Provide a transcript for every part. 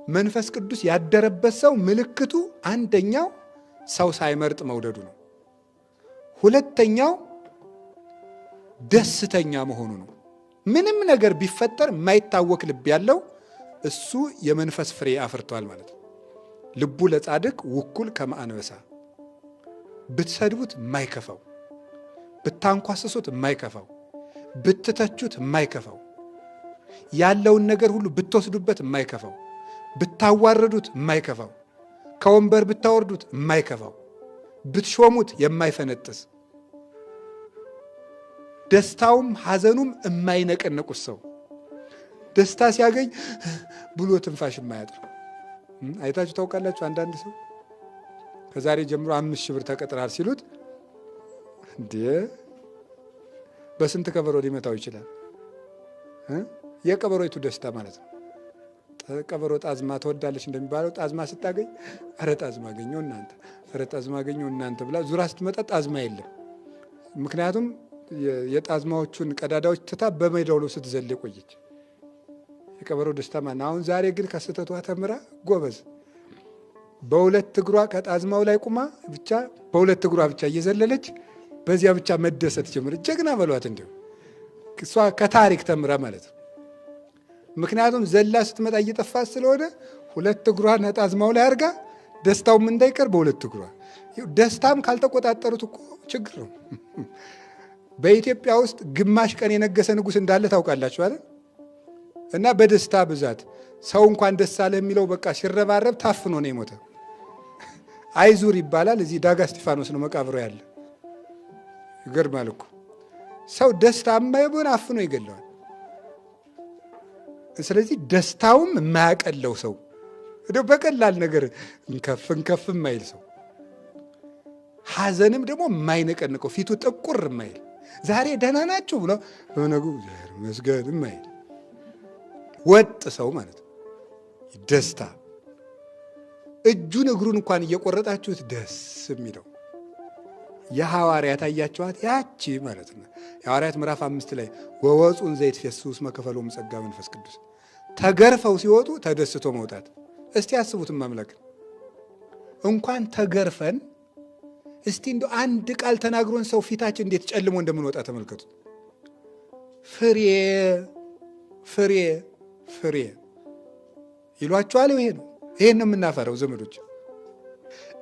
መንፈስ ቅዱስ ያደረበት ሰው ምልክቱ አንደኛው ሰው ሳይመርጥ መውደዱ ነው። ሁለተኛው ደስተኛ መሆኑ ነው። ምንም ነገር ቢፈጠር የማይታወክ ልብ ያለው እሱ የመንፈስ ፍሬ አፍርቷል ማለት ነው። ልቡ ለጻድቅ ውኩል ከመአንበሳ፣ ብትሰድቡት የማይከፋው፣ ብታንኳስሱት የማይከፋው፣ ብትተቹት የማይከፋው፣ ያለውን ነገር ሁሉ ብትወስዱበት የማይከፋው፣ ብታዋረዱት የማይከፋው፣ ከወንበር ብታወርዱት የማይከፋው፣ ብትሾሙት የማይፈነጥስ፣ ደስታውም ሐዘኑም የማይነቀነቁት ሰው፣ ደስታ ሲያገኝ ብሎ ትንፋሽ የማያጥር። አይታችሁ ታውቃላችሁ? አንዳንድ ሰው ከዛሬ ጀምሮ 5,000 ብር ተቀጥራል ሲሉት እንዴ በስንት ከበሮ ሊመታው ይችላል? የቀበሮይቱ ደስታ ማለት ነው። ቀበሮ ጣዝማ ትወዳለች እንደሚባለው ጣዝማ ስታገኝ ኧረ ጣዝማ አገኘው እናንተ፣ ኧረ ጣዝማ አገኘው እናንተ ብላ ዙራ ስትመጣ ጣዝማ የለም። ምክንያቱም የጣዝማዎቹን ቀዳዳዎች ትታ በሜዳው ላይ ስትዘል ቆየች። የቀበሮ ደስታ ማለት አሁን ዛሬ ግን ከስተቷ ተምራ ጎበዝ በሁለት እግሯ ከጣዝማው ላይ ቁማ ብቻ በሁለት እግሯ ብቻ እየዘለለች በዚያ ብቻ መደሰት ጀመረች። ጀግና በሏት እንዲሁ እሷ ከታሪክ ተምራ ማለት ነው። ምክንያቱም ዘላ ስትመጣ እየጠፋት ስለሆነ ሁለት እግሯን ጣዝማው ላይ አድርጋ ደስታውም እንዳይቀር በሁለት እግሯ። ደስታም ካልተቆጣጠሩት እኮ ችግር ነው። በኢትዮጵያ ውስጥ ግማሽ ቀን የነገሰ ንጉሥ እንዳለ ታውቃላችሁ አይደል? እና በደስታ ብዛት ሰው እንኳን ደስ አለ የሚለው በቃ ሲረባረብ ታፍኖ ነው የሞተ። አይዙር ይባላል። እዚህ ዳጋ እስጢፋኖስ ነው መቃብሮ ያለ። ይገርማል እኮ ሰው ደስታ የማይሆን አፍኖ ይገለዋል። ስለዚህ ደስታውም የማያቀለው ሰው እንደው በቀላል ነገር እንከፍ የማይል ሰው፣ ሐዘንም ደግሞ የማይነቀንቀው ፊቱ ጥቁር የማይል ዛሬ ደህና ናችሁ ብሎ በነጉ መስገድ የማይል ወጥ ሰው ማለት ነው። ደስታ እጁን እግሩን እንኳን እየቆረጣችሁት ደስ የሚለው የሐዋርያት አያችኋት ያቺ ማለት ነው። የሐዋርያት ምዕራፍ 5 ላይ ወወፁን ዘይትፌስሱ እስመ ከፈሎሙ ጸጋ መንፈስ ቅዱስ፣ ተገርፈው ሲወጡ ተደስቶ መውጣት። እስቲ አስቡትም አምላክ እንኳን ተገርፈን እስቲ እንደ አንድ ቃል ተናግሮን ሰው ፊታችን እንዴት ጨልሞ እንደምንወጣ ተመልከቱት። ፍሬ ፍሬ ፍሬ ይሏቸዋል። ይሄ ነው ይሄን የምናፈረው ዘመዶች።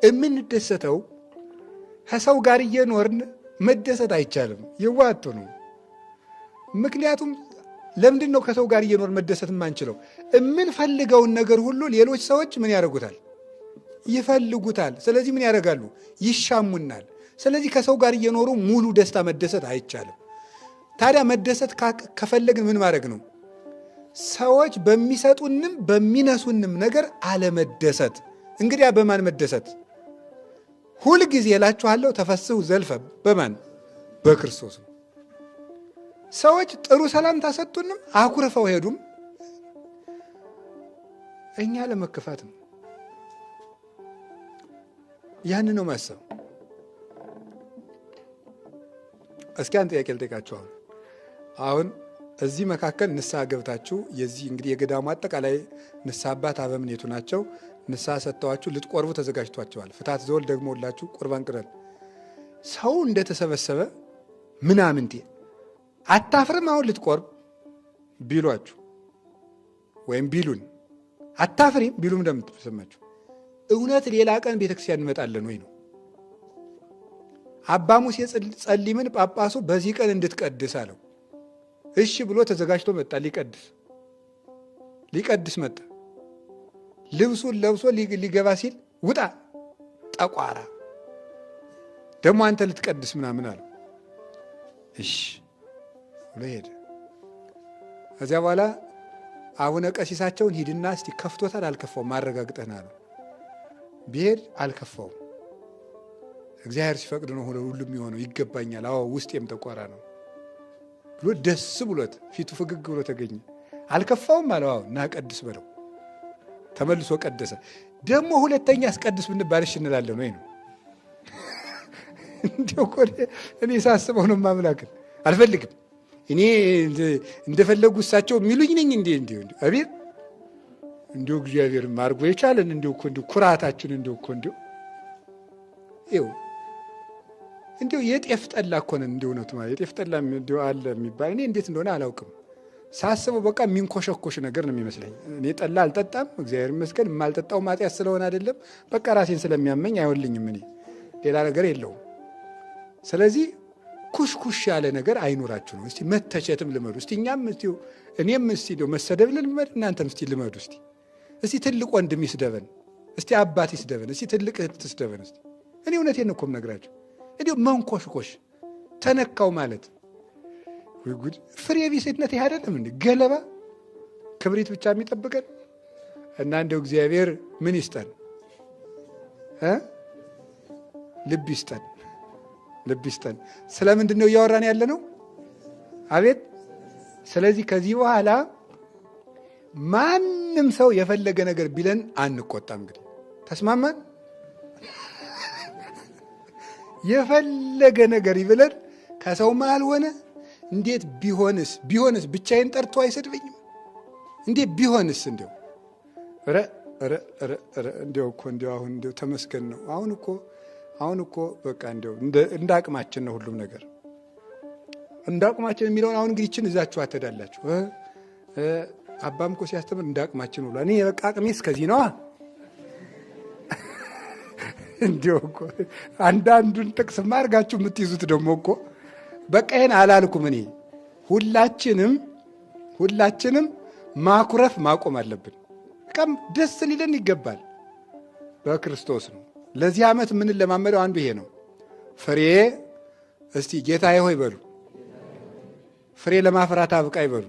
የምንደሰተው ከሰው ጋር እየኖርን መደሰት አይቻልም። ይዋጡ ነው። ምክንያቱም ለምንድን ነው ከሰው ጋር እየኖርን መደሰት የማንችለው? የምንፈልገውን ነገር ሁሉ ሌሎች ሰዎች ምን ያደርጉታል? ይፈልጉታል። ስለዚህ ምን ያደርጋሉ? ይሻሙናል። ስለዚህ ከሰው ጋር እየኖሩ ሙሉ ደስታ መደሰት አይቻልም። ታዲያ መደሰት ከፈለግን ምን ማድረግ ነው? ሰዎች በሚሰጡንም በሚነሱንም ነገር አለመደሰት። እንግዲያ በማን መደሰት? ሁል ጊዜ እላችኋለሁ ተፈስሑ ዘልፈ በማን? በክርስቶስ። ሰዎች ጥሩ ሰላምታ ሰጡንም አኩርፈው ሄዱም እኛ ለመከፋት ነው። ያን ነው ማሰብ። እስኪ አንድ ጥያቄ ልጠይቃችሁ። አሁን እዚህ መካከል ንስሐ ገብታችሁ የዚህ እንግዲህ የገዳሙ አጠቃላይ ንስሐ አባት አበምኔቱ ናቸው። ንስሐ ሰጥተዋችሁ ልትቆርቡ ተዘጋጅቷቸዋል። ፍታት ዘወል ደግሞ ሁላችሁ ቁርባን ቅረን። ሰው እንደተሰበሰበ ምናምንቴ አታፍርም አሁን ልትቆርብ ቢሏችሁ ወይም ቢሉን አታፍሪም ቢሉም እንደምትሰማችሁ እውነት ሌላ ቀን ቤተክርስቲያን እንመጣለን ወይ ነው? አባ ሙሴ ጸሊምን ጳጳሱ በዚህ ቀን እንድትቀድስ አለው። እሺ ብሎ ተዘጋጅቶ መጣ። ሊቀድስ መጣ። ልብሱን ለብሶ ሊገባ ሲል ውጣ ጠቋራ፣ ደግሞ አንተ ልትቀድስ ምናምን አለው። እሺ ብሎ ሄደ። ከዚያ በኋላ አቡነ ቀሲሳቸውን ሂድና እስቲ ከፍቶታል አልከፋውም ማረጋግጠን አለው። ቢሄድ አልከፋውም። እግዚአብሔር ሲፈቅድ ነው ሁሉም የሆነው። ይገባኛል፣ አዎ ውስጤም ጠቋራ ነው ብሎ ደስ ብሎት ፊቱ ፍግግ ብሎ ተገኘ። አልከፋውም አለው። አዎ እና ቀድስ በለው። ተመልሶ ቀደሰ። ደግሞ ሁለተኛ አስቀድስ ብንባል እሺ እንላለን ወይ ነው? እንዲያው እኮ እኔ ሳስበው ነው ማምላክን አልፈልግም። እኔ እንደፈለጉ እሳቸው የሚሉኝ ነኝ እንዴ? እንዴ አቤት እንዲሁ እግዚአብሔር ማርጎ የቻለን እንዲሁ እኮ እንዲሁ ኩራታችን እንዲሁ እኮ እንዲሁ ይኸው እንዲሁ የጤፍ ጠላ እኮ ነን። እንዲሁ እውነቱ ማለት የጤፍ ጠላ እንዲሁ አለ የሚባል እኔ እንዴት እንደሆነ አላውቅም። ሳስበው በቃ የሚንኮሸኮሽ ነገር ነው የሚመስለኝ። እኔ ጠላ አልጠጣም፣ እግዚአብሔር ይመስገን። የማልጠጣው ማጥያት ስለሆነ አይደለም፣ በቃ ራሴን ስለሚያመኝ አይወልኝም። እኔ ሌላ ነገር የለውም። ስለዚህ ኩሽኩሽ ያለ ነገር አይኖራችሁ ነው። እስቲ መተቸትም ልመዱ። እስቲ እኔም እስቲ መሰደብ ልመድ፣ እናንተም እስቲ ልመዱ። እስቲ ትልቅ ወንድም ይስደበን፣ እስቲ አባት ይስደበን፣ እስቲ ትልቅ እህት ትስደበን። እስቲ እኔ እውነቴን እኮ የምነግራችሁ እንዲሁ መንኮሽኮሽ ተነካው ማለት ወይ ጉድ! ፍሬ ቢስነት ይህ አይደለም እንዴ? ገለባ ክብሪት ብቻ የሚጠብቀን እና እንደው እግዚአብሔር ምን ይስጠን? ልብ ይስጠን፣ ልብ ይስጠን። ስለምንድን ነው እያወራን ያለ ነው? አቤት። ስለዚህ ከዚህ በኋላ ማንም ሰው የፈለገ ነገር ቢለን አንቆጣም። እንግዲህ ተስማማን? የፈለገ ነገር ይብለን ከሰው መሃል ሆነ እንዴት ቢሆንስ ብቻዬን ጠርቶ አይሰድበኝም? እንዴት ቢሆንስ እንዲያው እንዲያው እኮ እንዲያው አሁን እንዲያው ተመስገን ነው። አሁን እኮ በቃ እንዲያው እንደ አቅማችን ነው ሁሉም ነገር እንደ አቅማችን የሚለውን አሁን እንግዲህ ይችን እዛችሁ አትሄዳላችሁ። አባም እኮ ሲያስተምር እንደ አቅማችን ብሏል። እኔ በቃ አቅሜ እስከዚህ ነዋ። እንዲያው እኮ አንዳንዱን ጥቅስ ማርጋችሁ የምትይዙት ደግሞ እኮ በቃ ይሄን አላልኩም እኔ። ሁላችንም ማኩረፍ ማቆም አለብን። በቃም ደስ ሊለን ይገባል። በክርስቶስ ነው። ለዚህ ዓመት ምን ለማመደው አንዱ ይሄ ነው። ፍሬ እስቲ ጌታዬ ሆይ በሉ። ፍሬ ለማፍራት አብቃ ይበሉ።